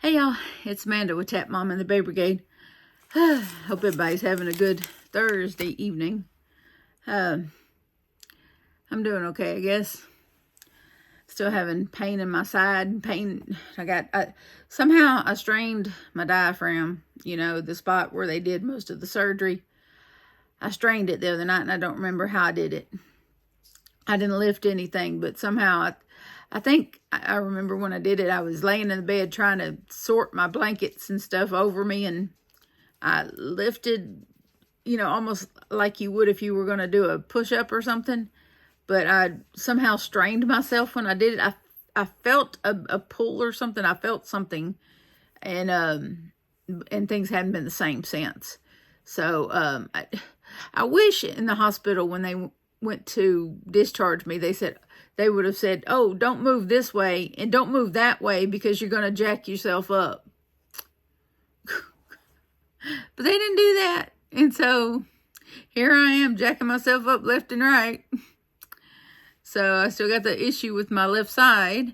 Hey y'all, it's Amanda with Tatmoma and the Baby Brigade. Hope everybody's having a good Thursday evening. I'm doing okay, I guess. Still having pain in my side. Somehow I strained my diaphragm, the spot where they did most of the surgery. I strained it the other night and I don't remember how I did it. I didn't lift anything, but somehow I think I remember when I did it, I was laying in the bed trying to sort my blankets and stuff over me, and I lifted, almost like you would if you were going to do a push-up or something, but I somehow strained myself when I did it. I felt a pull or something. I felt something, and things hadn't been the same since. So I wish in the hospital when they went to discharge me, they would have said, oh, don't move this way and don't move that way because you're going to jack yourself up. But they didn't do that. And so here I am jacking myself up left and right. So I still got the issue with my left side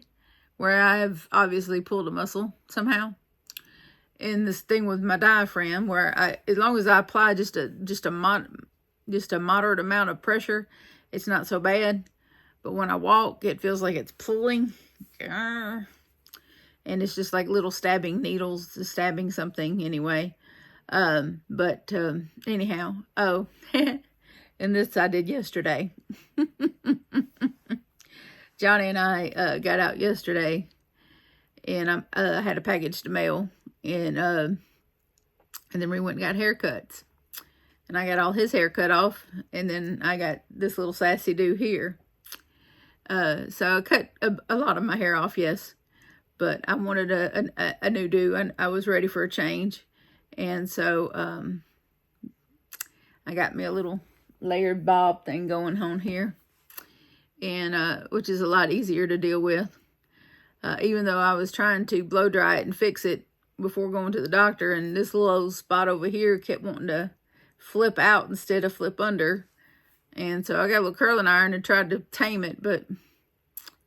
where I have obviously pulled a muscle somehow. And this thing with my diaphragm where as long as I apply just a moderate amount of pressure, it's not so bad. But when I walk, it feels like it's pulling. And it's just like little stabbing needles, stabbing something anyway. Anyhow. Oh, and this I did yesterday. Johnny and I got out yesterday. And I had a package to mail. And then we went and got haircuts. And I got all his hair cut off. And then I got this little sassy do here. So I cut a lot of my hair off, yes. But I wanted a new do. And I was ready for a change. And so I got me a little layered bob thing going on here. And which is a lot easier to deal with. Even though I was trying to blow dry it and fix it before going to the doctor. And this little spot over here kept wanting to flip out instead of flip under. And so I got a little curling iron and tried to tame it, but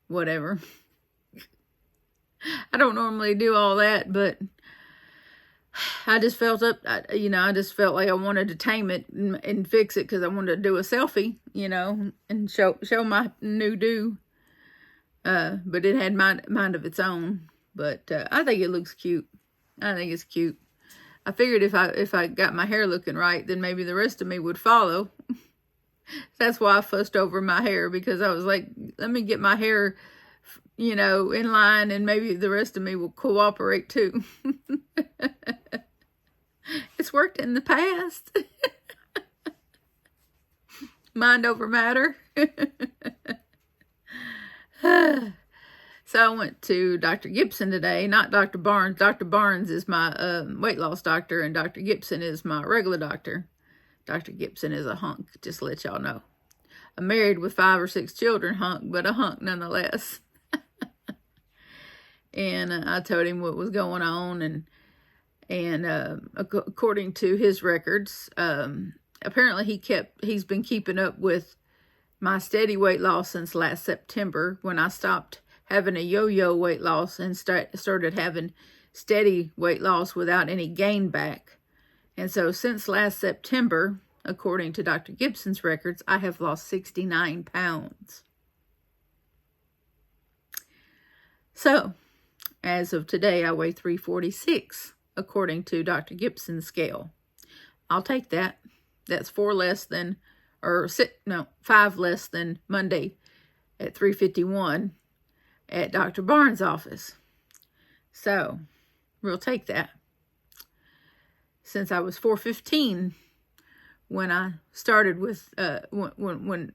whatever. I don't normally do all that, but I just felt I just felt like I wanted to tame it and fix it because I wanted to do a selfie, and show my new do. But it had mind of its own. But I think it looks cute. I think it's cute. I figured if I got my hair looking right, then maybe the rest of me would follow. That's why I fussed over my hair, because I was like, let me get my hair, in line, and maybe the rest of me will cooperate too. It's worked in the past. Mind over matter. So I went to Dr. Gibson today, not Dr. Barnes. Dr. Barnes is my weight loss doctor, and Dr. Gibson is my regular doctor. Dr. Gibson is a hunk, just to let y'all know. I'm married with 5 or 6 children, hunk, but a hunk nonetheless. And I told him what was going on, and according to his records, apparently he's been keeping up with my steady weight loss since last September, when I stopped having a yo-yo weight loss and started having steady weight loss without any gain back. And so since last September, according to Dr. Gibson's records, I have lost 69 pounds. So, as of today, I weigh 346, according to Dr. Gibson's scale. I'll take that. That's 5 less than Monday at 351 at Dr. Barnes' office. So, we'll take that. Since I was 415 when I started with when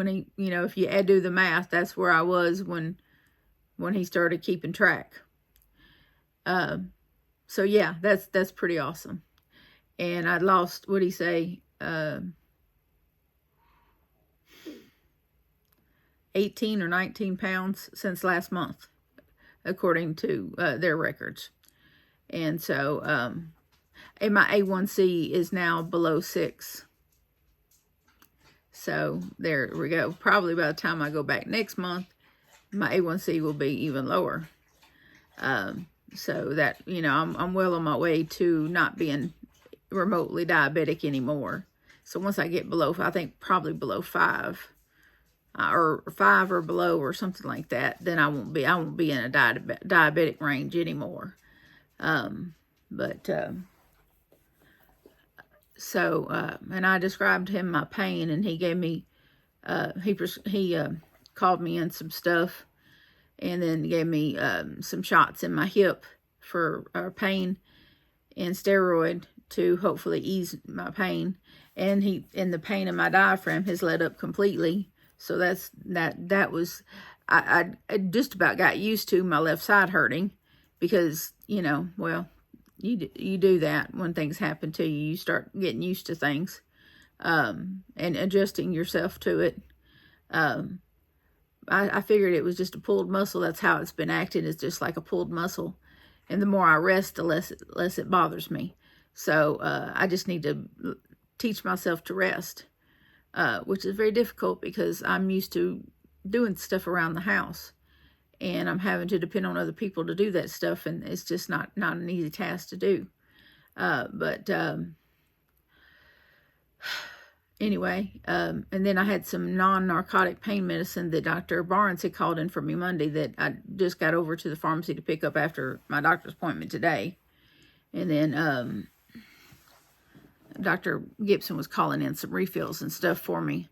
he, if you do the math, that's where I was when he started keeping track. So yeah, that's pretty awesome. And I'd lost, what'd he say, 18 or 19 pounds since last month, according to their records. And so, and my A1C is now below 6. So there we go. Probably by the time I go back next month, my A1C will be even lower. So that, you know, I'm well on my way to not being remotely diabetic anymore. So once I get below, I think probably below 5, or 5 or below or something like that, then I won't be in a diabetic range anymore. And I described him my pain, and he gave me, he called me in some stuff, and then gave me some shots in my hip for pain and steroid to hopefully ease my pain. And the pain in my diaphragm has let up completely. So that was, I just about got used to my left side hurting, because, you know, well, you do that when things happen to you. You start getting used to things, and adjusting yourself to it. I figured it was just a pulled muscle. That's how it's been acting. It's just like a pulled muscle. And the more I rest, the less it bothers me. So I just need to teach myself to rest, which is very difficult because I'm used to doing stuff around the house. And I'm having to depend on other people to do that stuff. And it's just not an easy task to do. Anyway, and then I had some non-narcotic pain medicine that Dr. Barnes had called in for me Monday that I just got over to the pharmacy to pick up after my doctor's appointment today. And then Dr. Gibson was calling in some refills and stuff for me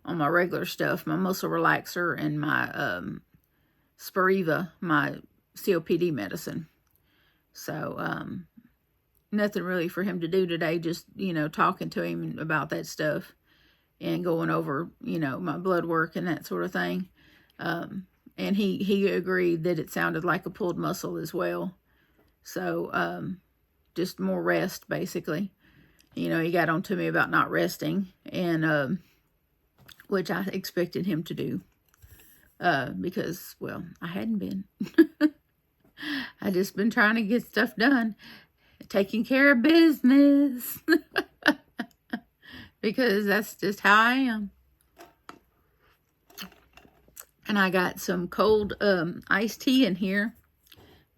on my regular stuff, my muscle relaxer and my Spiriva, my COPD medicine. So nothing really for him to do today, just, you know, talking to him about that stuff and going over, you know, my blood work and that sort of thing. And he agreed that it sounded like a pulled muscle as well. So just more rest, basically. You know, he got on to me about not resting, and which I expected him to do, because, well, I hadn't been. I just been trying to get stuff done, taking care of business, because that's just how I am. And I got some cold iced tea in here.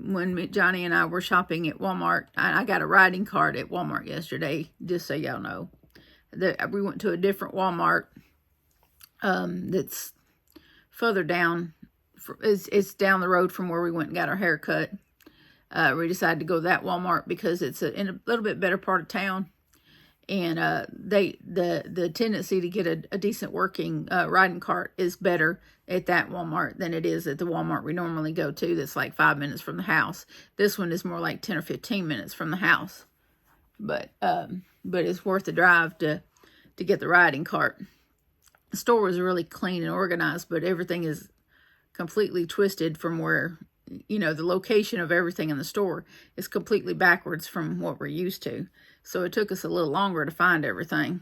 When Johnny and I were shopping at Walmart, I got a riding cart at Walmart yesterday, just so y'all know. We went to a different Walmart that's further down. It's down the road from where we went and got our hair cut. We decided to go to that Walmart because it's in a little bit better part of town. And the tendency to get a decent working riding cart is better at that Walmart than it is at the Walmart we normally go to, that's like 5 minutes from the house. This one is more like 10 or 15 minutes from the house. But it's worth the drive to get the riding cart. The store was really clean and organized, but everything is completely twisted from where, you know, the location of everything in the store is completely backwards from what we're used to. So it took us a little longer to find everything.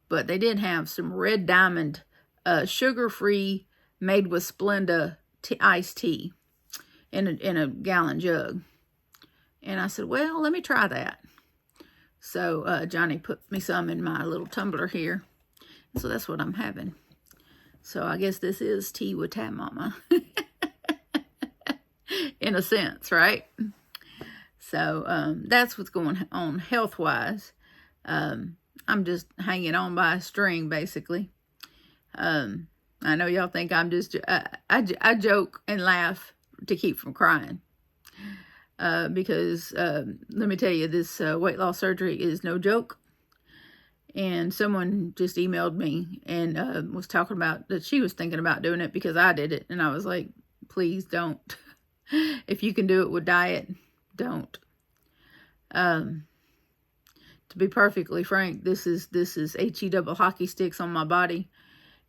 But they did have some Red Diamond sugar-free, made with Splenda iced tea in a gallon jug. And I said, well, let me try that. So Johnny put me some in my little tumbler here. So that's what I'm having. So I guess this is tea with Tatmoma. In a sense, right? So that's what's going on health-wise. I'm just hanging on by a string, basically. I know y'all think I'm just, I joke and laugh to keep from crying. Because let me tell you, this weight loss surgery is no joke. And someone just emailed me and was talking about that she was thinking about doing it because I did it. And I was like, please don't. If you can do it with diet, don't. To be perfectly frank, this is HE double hockey sticks on my body.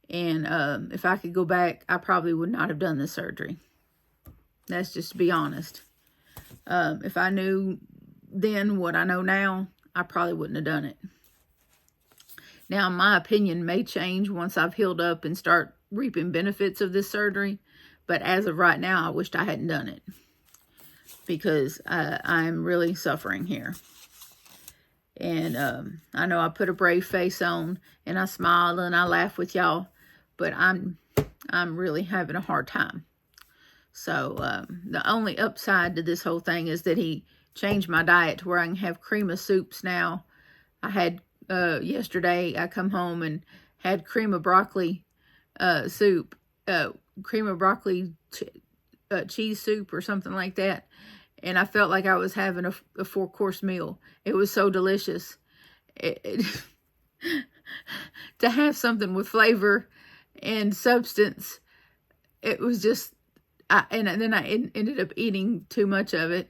And if I could go back, I probably would not have done this surgery. That's just to be honest. If I knew then what I know now, I probably wouldn't have done it. Now, my opinion may change once I've healed up and start reaping benefits of this surgery. But as of right now, I wished I hadn't done it. Because I'm really suffering here. And I know I put a brave face on. And I smile and I laugh with y'all. But I'm really having a hard time. So the only upside to this whole thing is that he changed my diet to where I can have cream of soups now. I had yesterday, I come home and had cream of broccoli soup, cream of broccoli cheese soup or something like that. And I felt like I was having a 4-course meal. It was so delicious. To have something with flavor and substance, it was just, and then I ended up eating too much of it,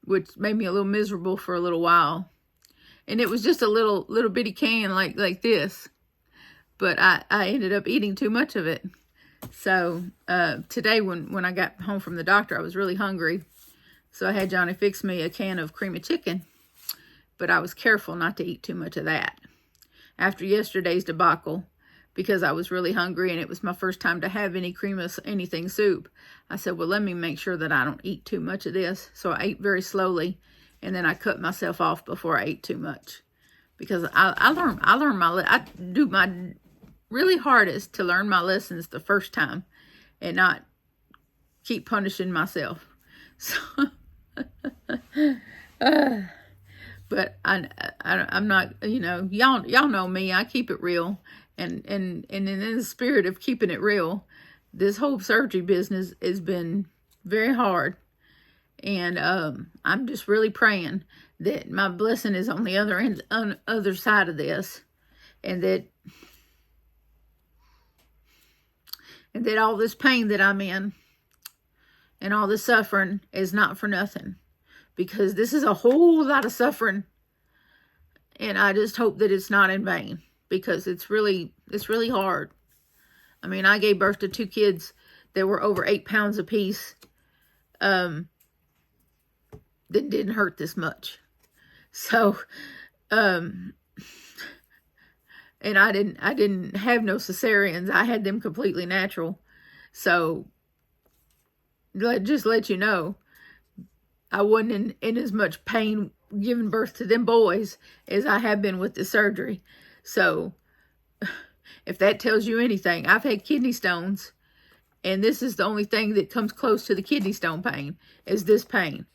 which made me a little miserable for a little while. And it was just a little bitty can like this, but I ended up eating too much of it. So today when I got home from the doctor, I was really hungry. So I had Johnny fix me a can of cream of chicken, but I was careful not to eat too much of that. After yesterday's debacle, because I was really hungry and it was my first time to have any cream of anything soup, I said, well, let me make sure that I don't eat too much of this. So I ate very slowly, and then I cut myself off before I ate too much. Because I do my really hardest to learn my lessons the first time and not keep punishing myself. So, but I'm not, y'all know me. I keep it real, and in the spirit of keeping it real, this whole surgery business has been very hard, and I'm just really praying that my blessing is on the other end, on the other side of this, and that all this pain that I'm in and all this suffering is not for nothing, because this is a whole lot of suffering, and I just hope that it's not in vain, because it's really hard. I mean, I gave birth to 2 kids that were over 8 pounds apiece, that didn't hurt this much. So, and I didn't have no cesareans. I had them completely natural. So, just let you know, I wasn't in as much pain giving birth to them boys as I have been with the surgery. So, if that tells you anything, I've had kidney stones, and this is the only thing that comes close to the kidney stone pain, is this pain.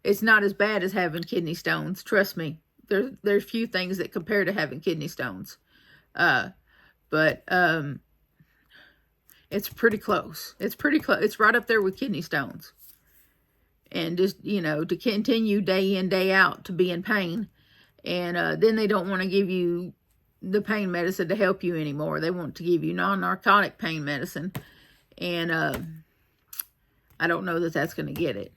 It's not as bad as having kidney stones, trust me. There's few things that compare to having kidney stones. But it's pretty close. It's pretty close. It's right up there with kidney stones. And just, to continue day in, day out to be in pain. And then they don't want to give you the pain medicine to help you anymore. They want to give you non-narcotic pain medicine. And I don't know that that's going to get it.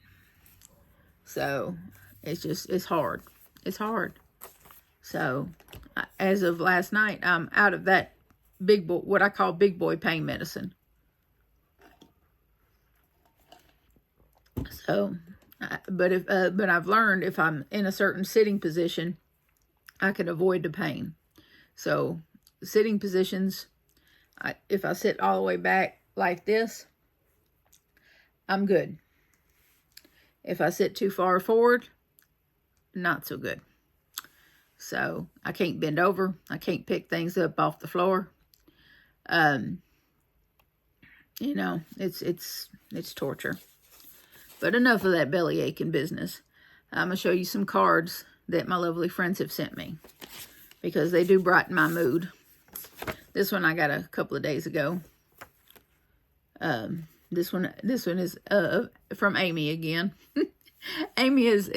So it's hard. It's hard. So as of last night, I'm out of that big boy, what I call big boy pain medicine. So, but I've learned if I'm in a certain sitting position, I can avoid the pain. So sitting positions, if I sit all the way back like this, I'm good. If I sit too far forward, not so good. So I can't bend over. I can't pick things up off the floor. It's torture. But enough of that belly aching business. I'm going to show you some cards that my lovely friends have sent me, because they do brighten my mood. This one I got a couple of days ago. This one is from Amy again. Amy is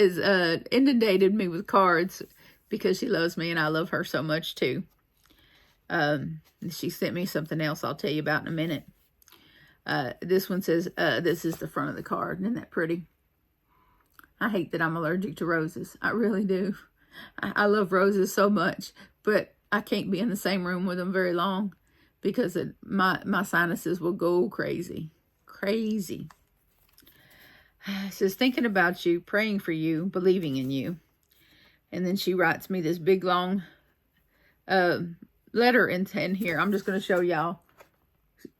inundated me with cards because she loves me and I love her so much too. She sent me something else I'll tell you about in a minute. This one says, this is the front of the card. Isn't that pretty? I hate that I'm allergic to roses. I really do. I love roses so much, but I can't be in the same room with them very long, because my sinuses will go crazy. Crazy. It says, thinking about you, praying for you, believing in you. And then she writes me this big long letter in here. I'm just going to show y'all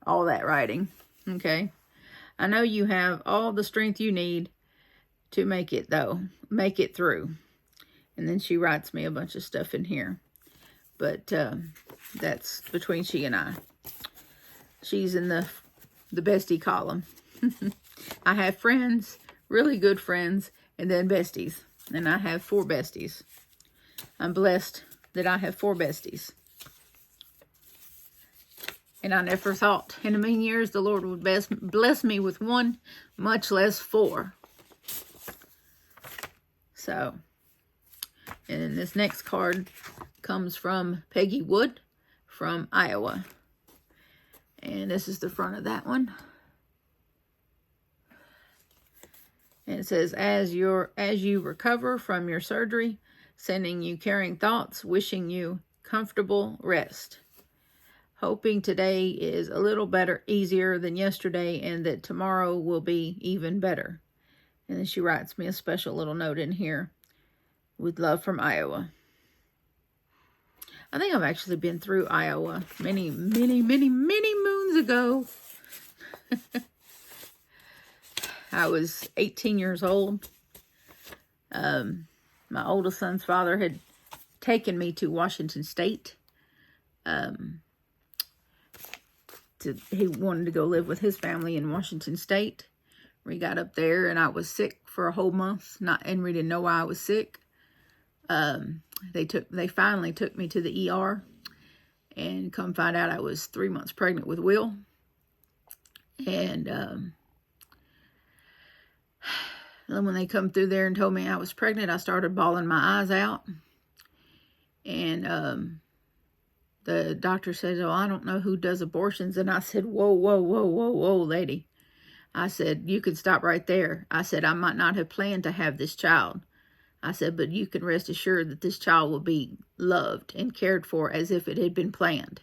all that writing. Okay. I know you have all the strength you need to make it, though. Make it through. And then she writes me a bunch of stuff in here. But that's between she and I. She's in the the bestie column. I have friends, really good friends, and then besties. And I have 4 besties. I'm blessed that I have 4 besties. And I never thought in a million years the Lord would bless me with 1, much less 4. So, and then this next card comes from Peggy Wood from Iowa. And this is the front of that one. And it says, as you recover from your surgery, sending you caring thoughts, wishing you comfortable rest. Hoping today is a little better, easier than yesterday, and that tomorrow will be even better. And then she writes me a special little note in here. With love from Iowa. I think I've actually been through Iowa many moons ago. I was 18 years old. My oldest son's father had taken me to Washington State. He wanted to go live with his family in Washington State. We got up there and I was sick for a whole month, and we didn't know why I was sick. They finally took me to the ER, and come find out I was 3 months pregnant with Will. And then when they come through there and told me I was pregnant, I started bawling my eyes out. And the doctor said, "Oh, I don't know who does abortions." And I said, whoa, lady. I said, "You can stop right there." I said, "I might not have planned to have this child." I said, "But you can rest assured that this child will be loved and cared for as if it had been planned."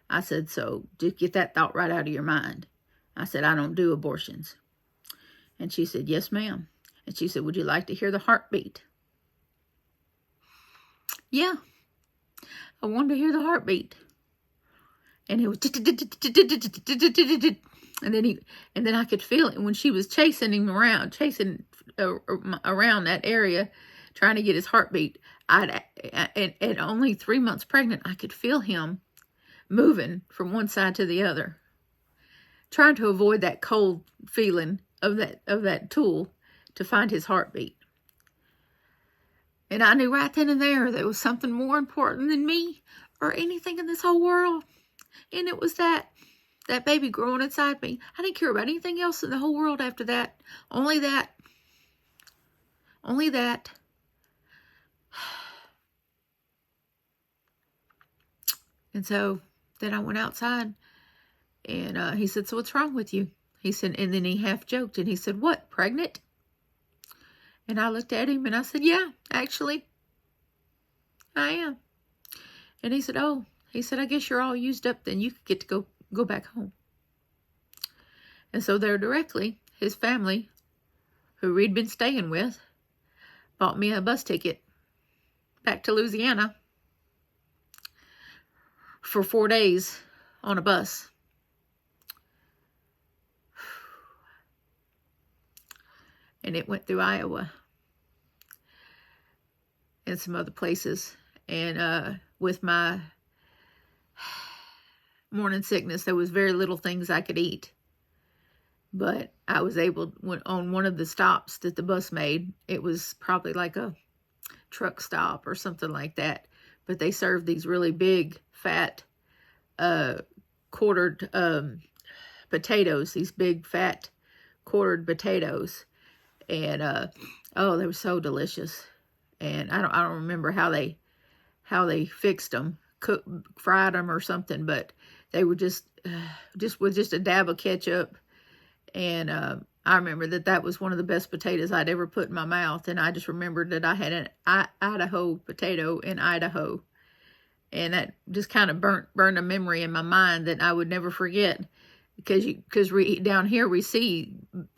I said, "So just get that thought right out of your mind." I said, "I don't do abortions." And she said, "Yes, ma'am." And she said, "Would you like to hear the heartbeat?" Yeah, I wanted to hear the heartbeat. And it was, and then I could feel it when she was chasing around that area, trying to get his heartbeat. At only 3 months pregnant, I could feel him moving from one side to the other, trying to avoid that cold feeling of that tool to find his heartbeat. And I knew right then and there was something more important than me or anything in this whole world. And it was that baby growing inside me. I didn't care about anything else in the whole world after that. Only that. And so then I went outside, and he said, "So what's wrong with you?" He said, and then he half joked, and he said, "What, pregnant?" And I looked at him and I said, "Yeah, actually, I am." And he said, "Oh," he said, "I guess you're all used up, then you could get to go back home." And so there directly, his family, who we'd been staying with, bought me a bus ticket back to Louisiana for 4 days on a bus. And it went through Iowa and some other places. And with my morning sickness, there was very little things I could eat. But I was able, on one of the stops that the bus made, it was probably like a truck stop or something like that. But they served these really big, fat, quartered potatoes, these big, fat, quartered potatoes. And, oh, they were so delicious. And I don't remember how they fixed them, fried them or something, but they were just with just a dab of ketchup. And I remember that was one of the best potatoes I'd ever put in my mouth. And I just remembered that I had an Idaho potato in Idaho. And that just kind of burned a memory in my mind that I would never forget. Because down here we see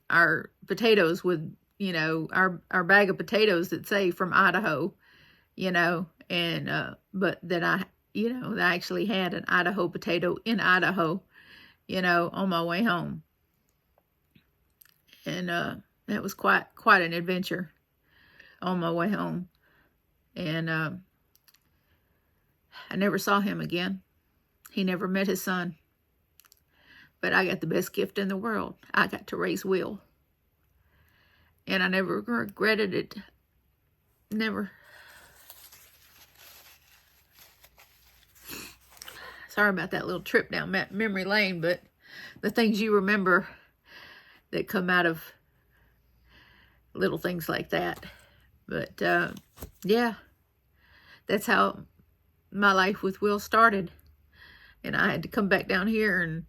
our potatoes with, our bag of potatoes that say from Idaho, and but that I actually had an Idaho potato in Idaho, on my way home. And that was quite an adventure on my way home. And I never saw him again. He never met his son. But I got the best gift in the world. I got to raise Will. And I never regretted it. Never. Sorry about that little trip down memory lane, but the things you remember that come out of little things like that. But, yeah, that's how my life with Will started. And I had to come back down here,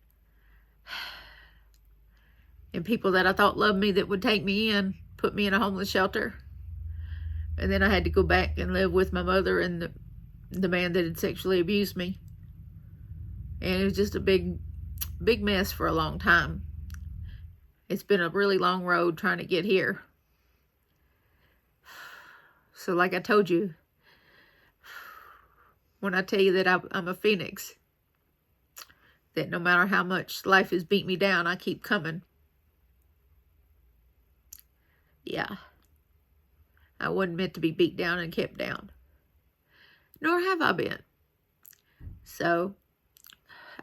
and people that I thought loved me that would take me in, put me in a homeless shelter. And then I had to go back and live with my mother and the man that had sexually abused me. And it was just a big mess for a long time. It's been a really long road trying to get here. So like I told you, when I tell you that I'm a phoenix, that no matter how much life has beat me down, I keep coming. Yeah. I wasn't meant to be beat down and kept down. Nor have I been. So,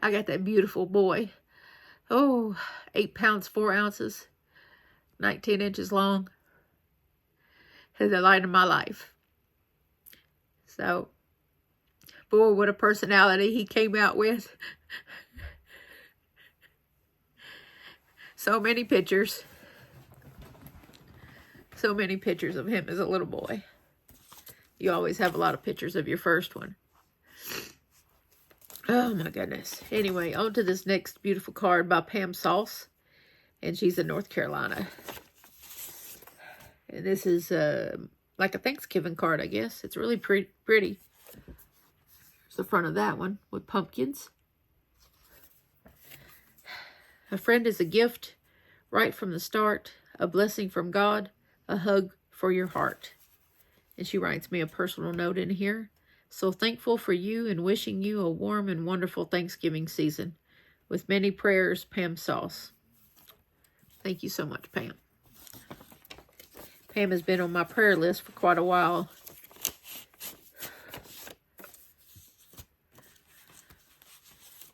I got that beautiful boy. Oh, 8 pounds, 4 ounces, 19 inches long. He's the light of my life. So, boy, what a personality he came out with. So many pictures. So many pictures of him as a little boy. You always have a lot of pictures of your first one. Oh my goodness. Anyway, on to this next beautiful card by Pam Sauce. And she's in North Carolina. And this is like a Thanksgiving card, I guess. It's really pretty. There's the front of that one with pumpkins. A friend is a gift right from the start. A blessing from God. A hug for your heart. And she writes me a personal note in here. So thankful for you and wishing you a warm and wonderful Thanksgiving season. With many prayers, Pam Sauce. Thank you so much, Pam. Pam has been on my prayer list for quite a while.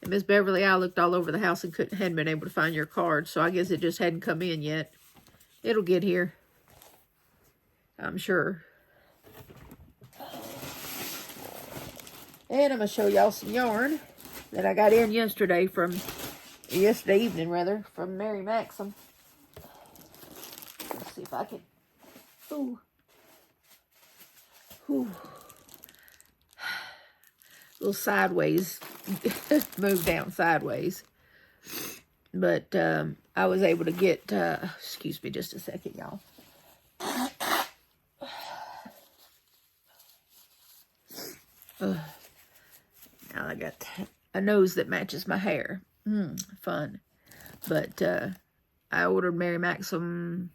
And Miss Beverly, I looked all over the house and hadn't been able to find your card, so I guess it just hadn't come in yet. It'll get here, I'm sure. And I'm going to show y'all some yarn that I got in yesterday evening, from Mary Maxim. Let's see if I can, ooh. A little sideways, move down sideways. But I was able to get, excuse me just a second, y'all. Now I got a nose that matches my hair. Fun. But I ordered Mary Maxim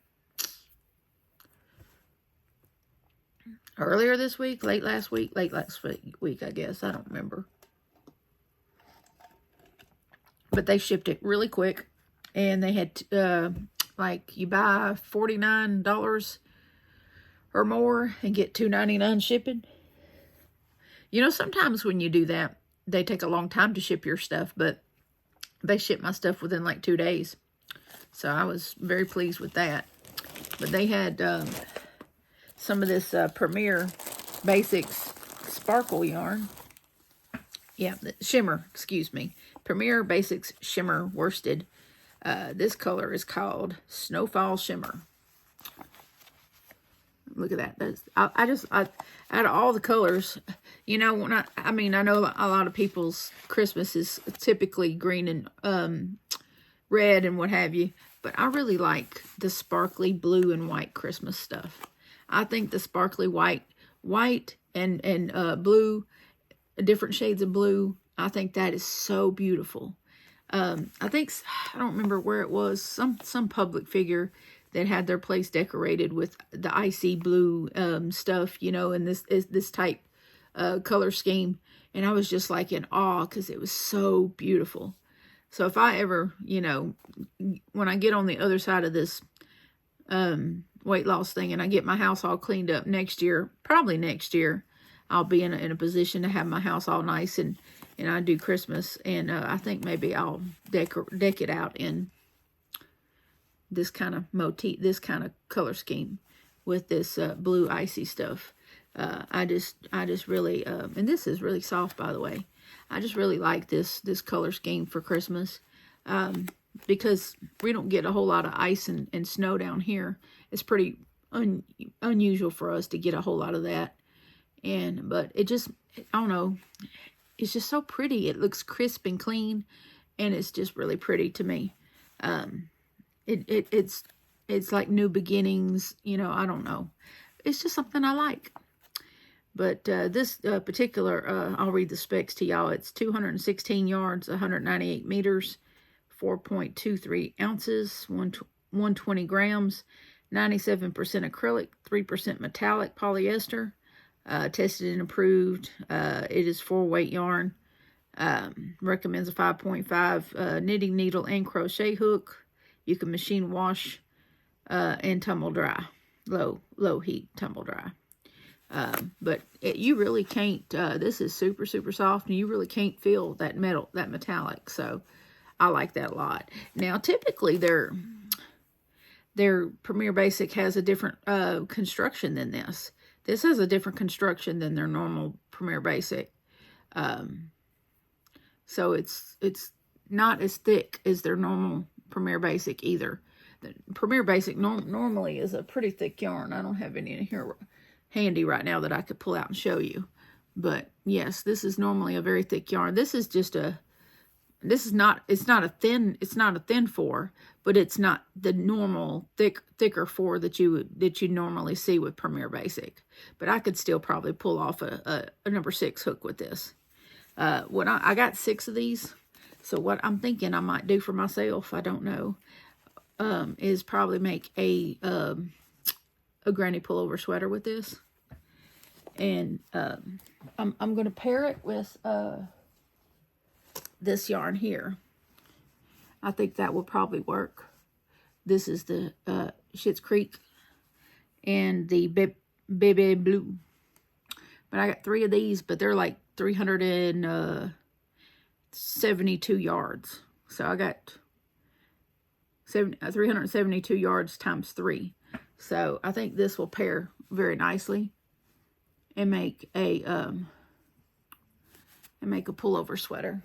earlier this week, late last week, I guess. I don't remember. But they shipped it really quick. And they had, like, you buy $49 or more and get $2.99 shipping. You know, sometimes when you do that, they take a long time to ship your stuff, but they shipped my stuff within like 2 days. So I was very pleased with that. But they had some of this Premier Basics Sparkle yarn. Yeah, Shimmer, excuse me. Premier Basics Shimmer Worsted. This color is called Snowfall Shimmer. Look at that. Out of all the colors, you know, I know a lot of people's Christmas is typically green and red and what have you, but I really like the sparkly blue and white Christmas stuff. I think the sparkly white and blue, different shades of blue, I think that is so beautiful. I don't remember where it was, some public figure that had their place decorated with the icy blue stuff, you know, and this type color scheme. And I was just like in awe because it was so beautiful. So if I ever, you know, when I get on the other side of this weight loss thing and I get my house all cleaned up next year, probably next year, I'll be in a position to have my house all nice and and I do Christmas, and I think maybe I'll deck it out in this kind of motif, this kind of color scheme with this blue icy stuff. I just really, and this is really soft, by the way. I just really like this color scheme for Christmas, because we don't get a whole lot of ice and snow down here. It's pretty unusual for us to get a whole lot of that. But it just, I don't know, it's just so pretty. It looks crisp and clean, and it's just really pretty to me. It's like new beginnings, you know, I don't know. It's just something I like. But this particular, I'll read the specs to y'all. It's 216 yards, 198 meters, 4.23 ounces, 120 grams, 97% acrylic, 3% metallic polyester. Tested and approved. It is 4-weight yarn. Recommends a 5.5 knitting needle and crochet hook. You can machine wash and tumble dry. Low heat tumble dry. But you really can't, this is super, super soft, and you really can't feel that metallic. So I like that a lot. Now, typically their Premier Basic has a different construction than this. This has a different construction than their normal Premier Basic. So it's not as thick as their normal Premier Basic either. The Premier Basic normally is a pretty thick yarn. I don't have any in here handy right now that I could pull out and show you. But yes, this is normally a very thick yarn. This is just it's not a thin 4, but it's not the normal thicker 4 that you normally see with Premier Basic. But I could still probably pull off a number 6 hook with this. I got 6 of these, so what I'm thinking I might do for myself, I don't know, is probably make a granny pullover sweater with this, and I'm gonna pair it with this yarn here. I think that will probably work. This is the Schitt's Creek and the Baby Blue. But I got 3 of these, but they're like 372 yards. So I got 372 yards times 3. So I think this will pair very nicely and make a pullover sweater.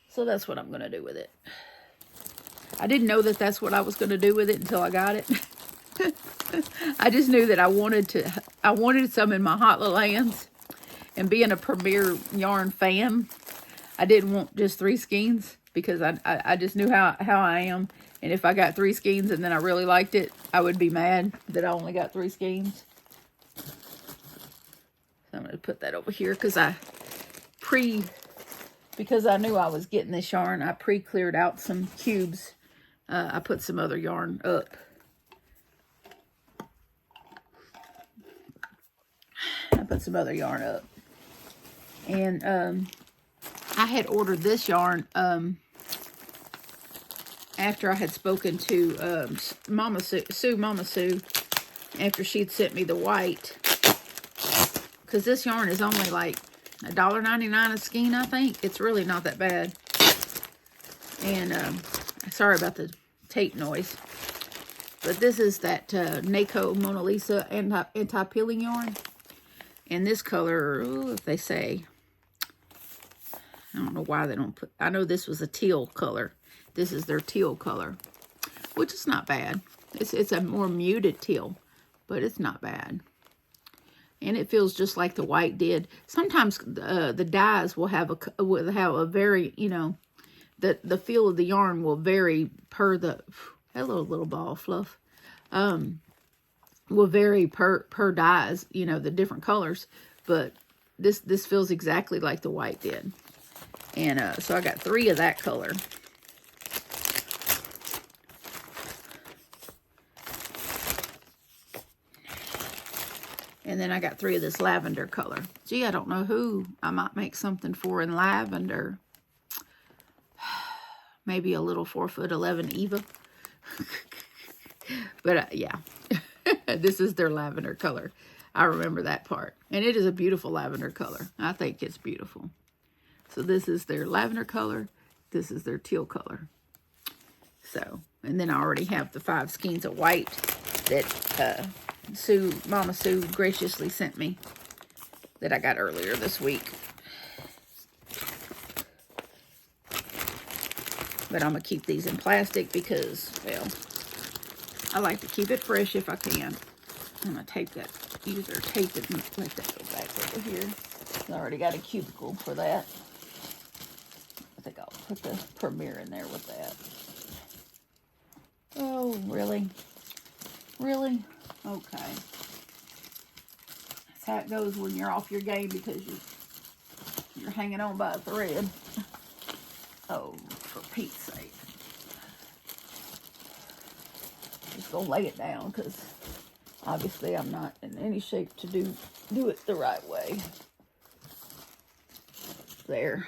So that's what I'm going to do with it. I didn't know that that's what I was going to do with it until I got it. I just knew that I wanted some in my hot little hands. And being a Premier yarn fan, I didn't want just 3 skeins, because I just knew how I am. And if I got 3 skeins and then I really liked it, I would be mad that I only got 3 skeins. So I'm going to put that over here, because because I knew I was getting this yarn, I pre-cleared out some cubes. I put some other yarn up. And I had ordered this yarn after I had spoken to Mama Sue, after she'd sent me the white. Because this yarn is only like $1.99 a skein, I think. It's really not that bad. And sorry about the tape noise. But this is that Naco Mona Lisa anti-peeling yarn. And this color, if they say, I don't know why they don't put, I know this was a teal color. This is their teal color, which is not bad. It's a more muted teal, but it's not bad. And it feels just like the white did. Sometimes the dyes will have a very, you know, the feel of the yarn will vary per the, hello little ball of fluff, will vary per dyes, you know, the different colors. But this feels exactly like the white did. And so I got 3 of that color. And then I got 3 of this lavender color. Gee, I don't know who I might make something for in lavender. Maybe a little 4'11" Eva. But yeah, this is their lavender color. I remember that part. And it is a beautiful lavender color. I think it's beautiful. So this is their lavender color. This is their teal color. So, and then I already have the 5 skeins of white that Mama Sue graciously sent me that I got earlier this week. But I'm going to keep these in plastic because, well, I like to keep it fresh if I can. I'm going to tape that, use our tape and let that go back over here. I already got a cubicle for that. I think I'll put the Premier in there with that. Oh, really? Really? Okay. That's how it goes when you're off your game because you're hanging on by a thread. Oh, for Pete's sake. Just gonna lay it down because obviously I'm not in any shape to do it the right way. There.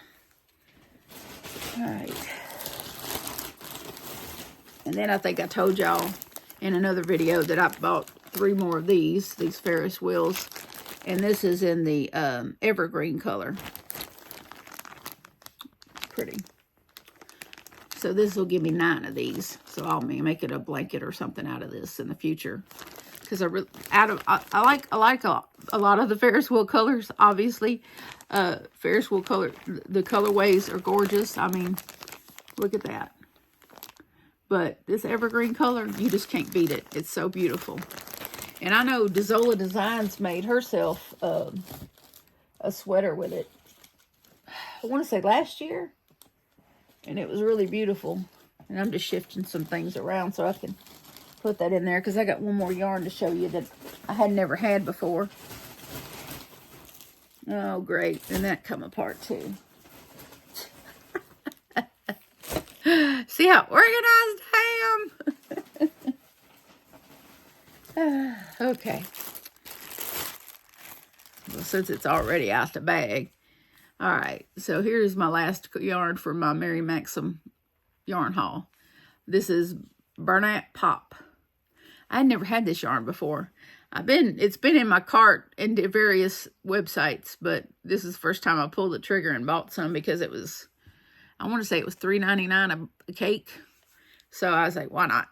Alright. And then I think I told y'all in another video that I bought 3 more of these Ferris wheels. And this is in the evergreen color. Pretty. So this will give me 9 of these. So I'll make it a blanket or something out of this in the future. Because I like a lot of the Ferris wheel colors. Obviously, Ferris wheel color, the colorways are gorgeous. I mean, look at that. But this evergreen color, you just can't beat it. It's so beautiful. And I know Dezola Designs made herself a sweater with it. I want to say last year. And it was really beautiful. And I'm just shifting some things around so I can put that in there. Because I got one more yarn to show you that I had never had before. Oh, great. And that come apart too. See how organized I am? Okay. Well, since it's already out the bag. Alright, so here's my last yarn for my Mary Maxim yarn haul. This is Bernat Pop. I had never had this yarn before. It's been in my cart in various websites, but this is the first time I pulled the trigger and bought some because it was, I want to say it was $3.99 a cake. So I was like, why not?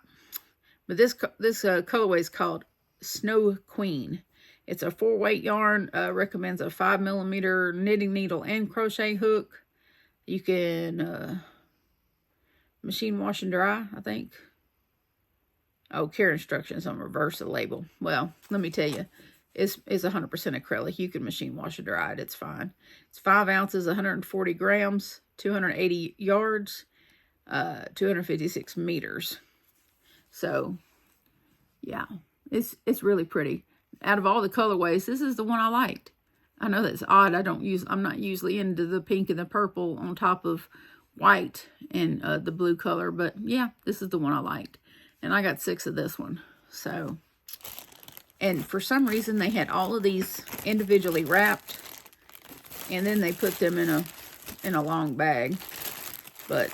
But this colorway is called Snow Queen. It's a 4-weight yarn. Recommends a 5mm knitting needle and crochet hook. You can machine wash and dry, I think. Oh, care instructions on reverse the label. Well, let me tell you, it's 100% acrylic. You can machine wash and dry it. It's fine. It's 5 ounces, 140 grams, 280 yards, 256 meters. So, yeah, it's really pretty. Out of all the colorways, this is the one I liked. I know that's odd. I'm not usually into the pink and the purple on top of white and the blue color, but yeah, this is the one I liked. And I got 6 of this one. So, and for some reason they had all of these individually wrapped, and then they put them in a long bag. But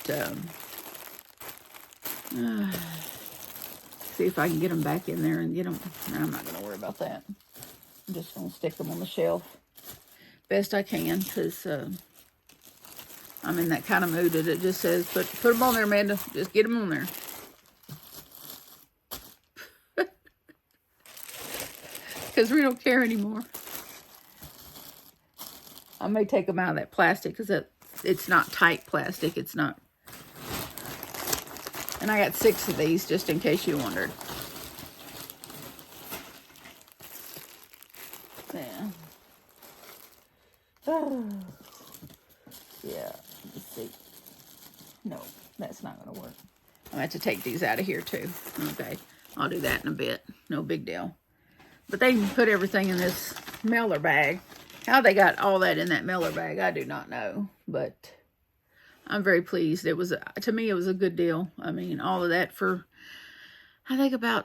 see if I can get them back in there and get them. No, I'm not going to worry about that. I'm just going to stick them on the shelf best I can, because I'm in that kind of mood that it just says, put them on there, Amanda. Just get them on there. Because we don't care anymore. I may take them out of that plastic because it's not tight plastic. It's not. And I got 6 of these just in case you wondered. Yeah. Oh. Yeah. Let's see. No, that's not going to work. I'm going to have to take these out of here too. Okay. I'll do that in a bit. No big deal. But they put everything in this mailer bag. How they got all that in that mailer bag, I do not know. But I'm very pleased. It was, to me, it was a good deal. I mean, all of that for, I think I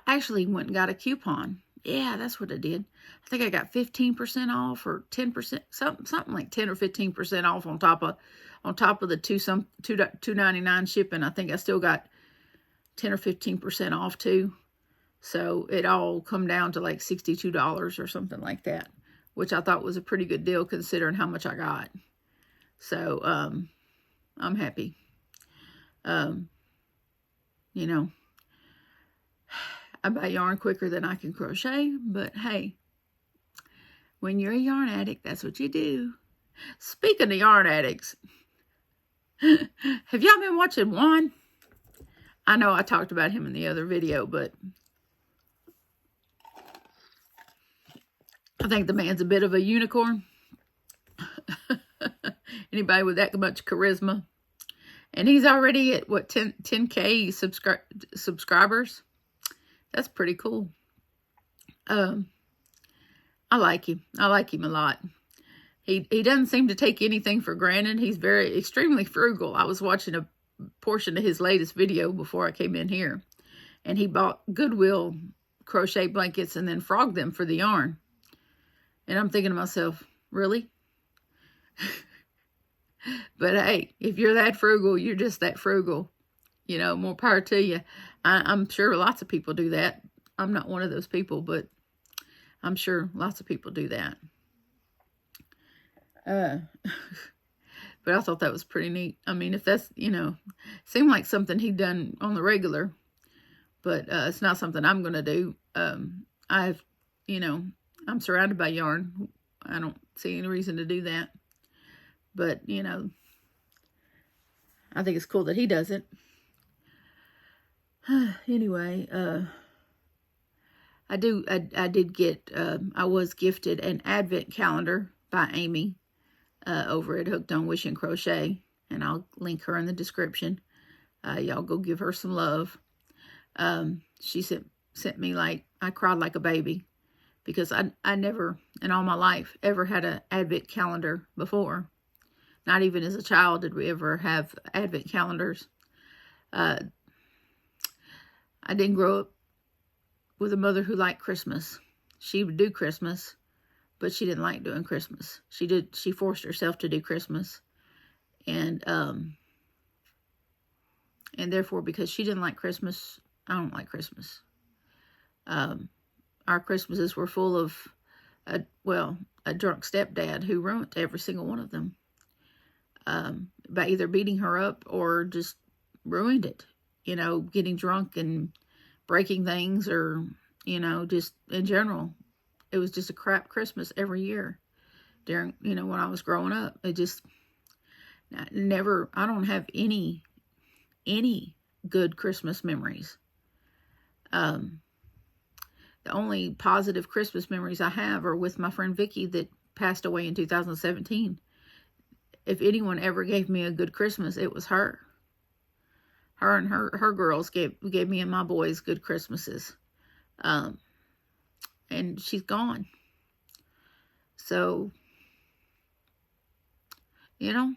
actually went and got a coupon. Yeah, that's what I did. I think I got 15% off or 10%, something like 10 or 15% off on top of the $2.99 shipping. I think I still got 10 or 15% off too. So it all come down to like $62 or something like that, which I thought was a pretty good deal considering how much I got. So, I'm happy. You know, I buy yarn quicker than I can crochet, but hey, when you're a yarn addict, that's what you do. Speaking of yarn addicts, have y'all been watching Juan? I know I talked about him in the other video, but I think the man's a bit of a unicorn. Anybody with that much charisma. And he's already at, what, 10K subscribers? That's pretty cool. I like him. I like him a lot. He doesn't seem to take anything for granted. He's extremely frugal. I was watching a portion of his latest video before I came in here. And he bought Goodwill crochet blankets and then frogged them for the yarn. And I'm thinking to myself, really? But hey, if you're that frugal, you're just that frugal. You know, more power to you. I'm sure lots of people do that. I'm not one of those people, but I'm sure lots of people do that. But I thought that was pretty neat. I mean, if that's, you know, seemed like something he'd done on the regular, but it's not something I'm going to do. You know, I'm surrounded by yarn. I don't see any reason to do that. But, you know, I think it's cool that he does it. Anyway, I was gifted an advent calendar by Amy over at Hooked on Wishing Crochet. And I'll link her in the description. Y'all go give her some love. She sent me, like, I cried like a baby. Because I never, in all my life, ever had an advent calendar before. Not even as a child did we ever have advent calendars. I didn't grow up with a mother who liked Christmas. She would do Christmas, but she didn't like doing Christmas. She forced herself to do Christmas. And therefore, because she didn't like Christmas, I don't like Christmas. Our Christmases were full of, a drunk stepdad who ruined every single one of them. By either beating her up or just ruined it. You know, getting drunk and breaking things, or, you know, just in general. It was just a crap Christmas every year during, you know, when I was growing up. It just, I don't have any good Christmas memories. The only positive Christmas memories I have are with my friend Vicky that passed away in 2017. If anyone ever gave me a good Christmas, it was her. Her and her girls gave me and my boys good Christmases. And she's gone. So, you know.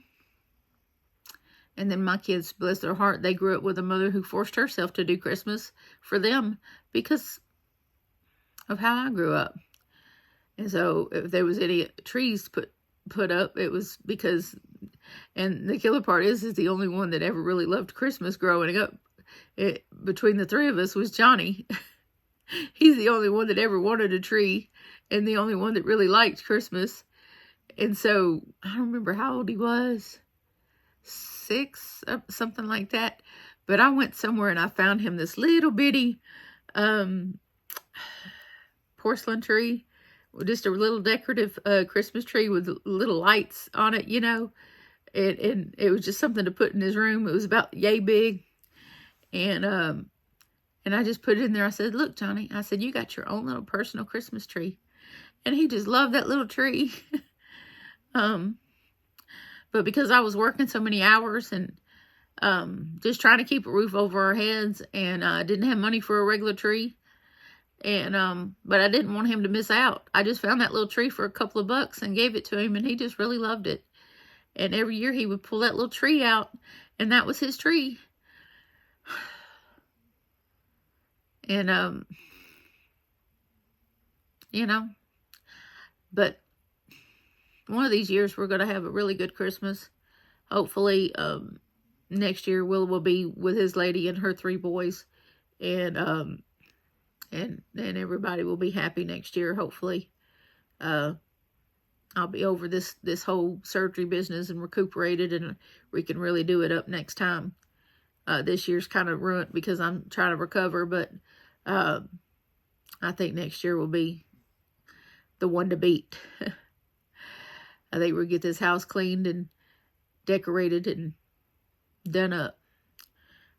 And then my kids, bless their heart, they grew up with a mother who forced herself to do Christmas for them because of how I grew up. And so if there was any trees put up, it was because, and the killer part is the only one that ever really loved Christmas growing up. Between the three of us was Johnny. He's the only one that ever wanted a tree and the only one that really liked Christmas. And so I don't remember how old he was. 6, something like that. But I went somewhere and I found him this little bitty porcelain tree. Just a little decorative Christmas tree with little lights on it, you know. And it was just something to put in his room. It was about yay big. And I just put it in there. I said, look, Johnny. I said, you got your own little personal Christmas tree. And he just loved that little tree. But because I was working so many hours and just trying to keep a roof over our heads, and didn't have money for a regular tree, and but I didn't want him to miss out. I just found that little tree for a couple of bucks and gave it to him, and he just really loved it. And every year he would pull that little tree out, and that was his tree. And you know, but one of these years we're going to have a really good Christmas. Hopefully, next year Will be with his lady and her 3 boys, and everybody will be happy next year. Hopefully, I'll be over this whole surgery business and recuperated, and we can really do it up next time. This year's kind of ruined because I'm trying to recover, but I think next year will be the one to beat. I think we'll get this house cleaned and decorated and done up.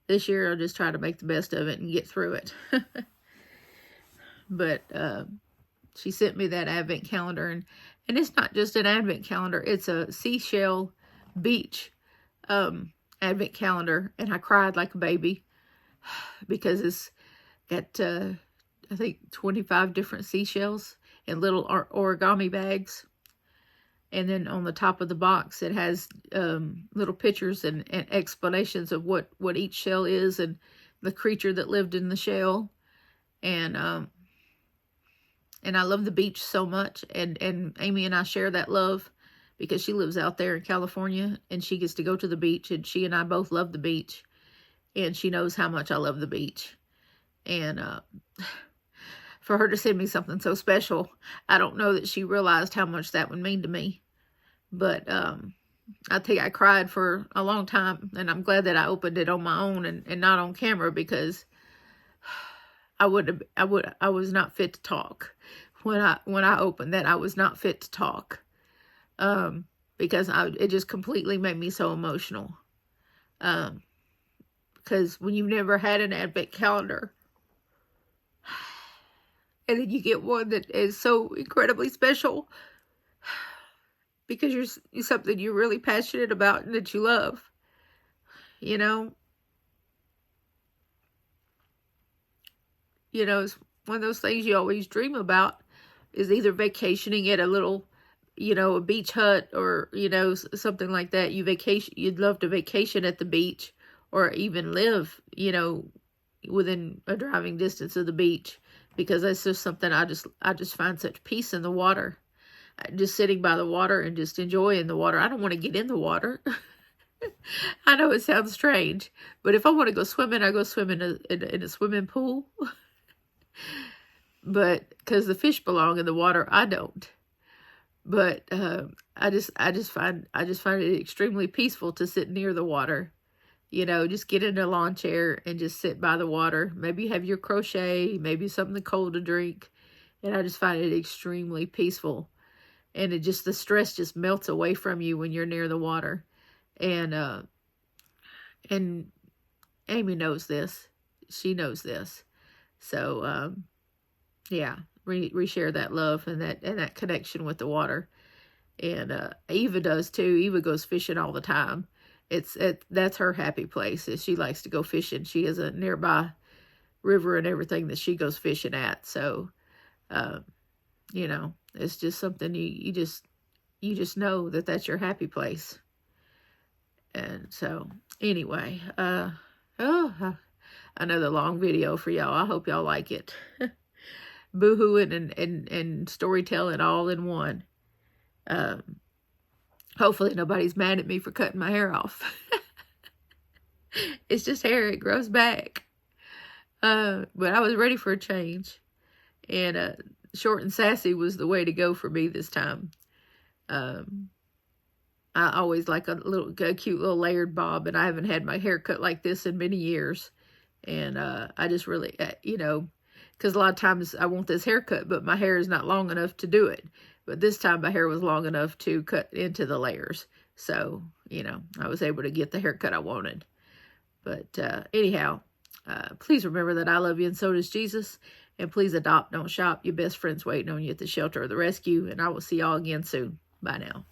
This year I'll just try to make the best of it and get through it. But she sent me that advent calendar, and it's not just an advent calendar, it's a seashell beach advent calendar, and I cried like a baby because it's got I think 25 different seashells in little origami bags. And then on the top of the box, it has little pictures and explanations of what each shell is and the creature that lived in the shell. And I love the beach so much. And Amy and I share that love because she lives out there in California and she gets to go to the beach. And she and I both love the beach. And she knows how much I love the beach. And for her to send me something so special, I don't know that she realized how much that would mean to me. But I think I cried for a long time, and I'm glad that I opened it on my own and not on camera, because I was not fit to talk when I opened that. I was not fit to talk because it just completely made me so emotional. Because when you've never had an advent calendar, and then you get one that is so incredibly special because you're something you're really passionate about and that you love, you know. You know, it's one of those things you always dream about, is either vacationing at a little, you know, a beach hut, or, you know, something like that. You'd love to vacation at the beach, or even live, you know, within a driving distance of the beach, because that's just something I just find such peace in the water. Just sitting by the water and just enjoying the water. I don't want to get in the water. I know it sounds strange, but if I want to go swimming, I go swim in a swimming pool. But because the fish belong in the water, I don't. But I just find it extremely peaceful to sit near the water. You know, just get in a lawn chair and just sit by the water. Maybe have your crochet, maybe something cold to drink. And I just find it extremely peaceful. And the stress just melts away from you when you're near the water. And Amy knows this. She knows this. So, yeah, reshare that love and that connection with the water. And Eva does too. Eva goes fishing all the time. That's her happy place. Is she likes to go fishing. She has a nearby river and everything that she goes fishing at. So, you know, it's just something you just know that that's your happy place. And so, anyway, another long video for y'all. I hope y'all like it. Boohooing and storytelling all in one. Hopefully nobody's mad at me for cutting my hair off. It's just hair. It grows back. But I was ready for a change. And short and sassy was the way to go for me this time. I always like a cute little layered bob, and I haven't had my hair cut like this in many years. And I just really, you know, because a lot of times I want this haircut, but my hair is not long enough to do it. But this time my hair was long enough to cut into the layers. So, you know, I was able to get the haircut I wanted. But anyhow, please remember that I love you and so does Jesus. And please adopt, don't shop. Your best friend's waiting on you at the shelter or the rescue. And I will see y'all again soon. Bye now.